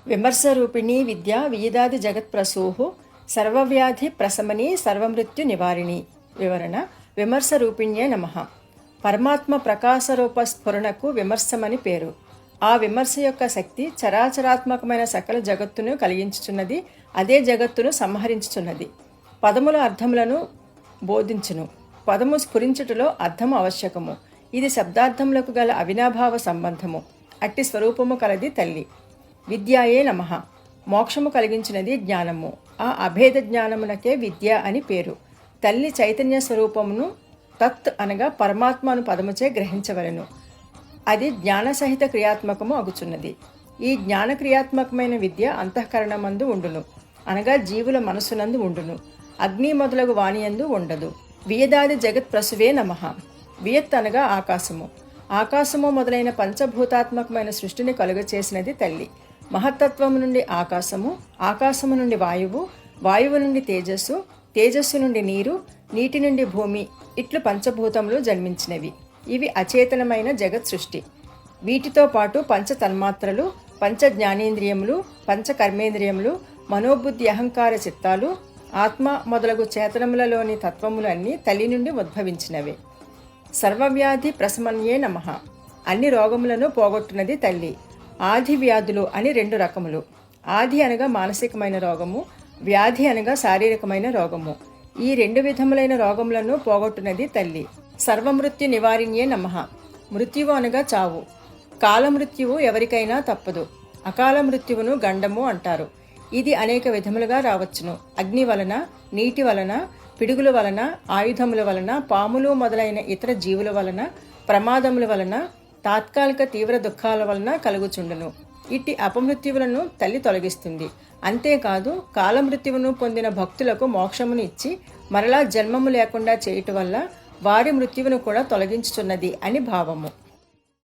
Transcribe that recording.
విమర్శరూపిణీ విద్యా వియిదాది జగత్ప్రసూః సర్వవ్యాధి ప్రశమనీ సర్వమృత్యు నివారిణి. వివరణ: విమర్శ రూపిణ్యే నమః. పరమాత్మ ప్రకాశరూప స్ఫురణకు విమర్శమని పేరు. ఆ విమర్శ యొక్క శక్తి చరాచరాత్మకమైన సకల జగత్తును కలిగించుచున్నది. అదే జగత్తును సంహరించుచున్నది. పదముల అర్థములను బోధించును. పదము స్ఫురించుటలో అర్థము ఆవశ్యకము. ఇది శబ్దార్థములకు గల అవినాభావ సంబంధము. అట్టి స్వరూపము కలది తల్లి. విద్యాయే నమః. మోక్షము కలిగించినది జ్ఞానము. ఆ అభేద జ్ఞానమునకే విద్య అని పేరు. తల్లి చైతన్య స్వరూపమును తత్ అనగా పరమాత్మ అను పదముచే గ్రహించవలెను. అది జ్ఞానసహిత క్రియాత్మకము అగుచున్నది. ఈ జ్ఞాన క్రియాత్మకమైన విద్య అంతఃకరణమందు ఉండును, అనగా జీవుల మనస్సునందు ఉండును. అగ్ని మొదలగు వాణియందు ఉండదు. వియదాది జగత్ ప్రసువే నమః. వియత్ అనగా ఆకాశము. ఆకాశము మొదలైన పంచభూతాత్మకమైన సృష్టిని కలుగచేసినది తల్లి. మహత్తత్వము నుండి ఆకాశము, ఆకాశము నుండి వాయువు, వాయువు నుండి తేజస్సు, తేజస్సు నుండి నీరు, నీటి నుండి భూమి, ఇట్లు పంచభూతములు జన్మించినవి. ఇవి అచేతనమైన జగత్ సృష్టి. వీటితో పాటు పంచ తన్మాత్రలు, పంచ జ్ఞానేంద్రియములు, పంచ కర్మేంద్రియములు, మనోబుద్ధి అహంకార చిత్తాలు, ఆత్మ మొదలగు చేతనములలోని తత్వములు అన్నీ తల్లి నుండి ఉద్భవించినవే. సర్వవ్యాధి ప్రశమన్యే నమః. అన్ని రోగములను పోగొట్టునది తల్లి. ఆది వ్యాధులు అని రెండు రకములు. ఆది అనగా మానసికమైన రోగము, వ్యాధి అనగా శారీరకమైన రోగము. ఈ రెండు విధములైన రోగములను పోగొట్టునది తల్లి. సర్వమృత్యు నివారిణ్యే నమః. మృత్యువు అనగా చావు. కాలమృత్యువు ఎవరికైనా తప్పదు. అకాల మృత్యువును గండము అంటారు. ఇది అనేక విధములుగా రావచ్చును. అగ్ని వలన, నీటి వలన, పిడుగుల వలన, ఆయుధముల వలన, పాములు మొదలైన ఇతర జీవుల వలన, ప్రమాదముల వలన, తాత్కాలిక తీవ్ర దుఃఖాల వలన కలుగుచుండును. ఇట్టి అపమృత్యువులను తల్లి తొలగిస్తుంది. అంతేకాదు కాలమృత్యువును పొందిన భక్తులకు మోక్షమును ఇచ్చి మరలా జన్మము లేకుండా చేయుట వల్ల వారి మృత్యువును కూడా తొలగించుచున్నది అని భావము.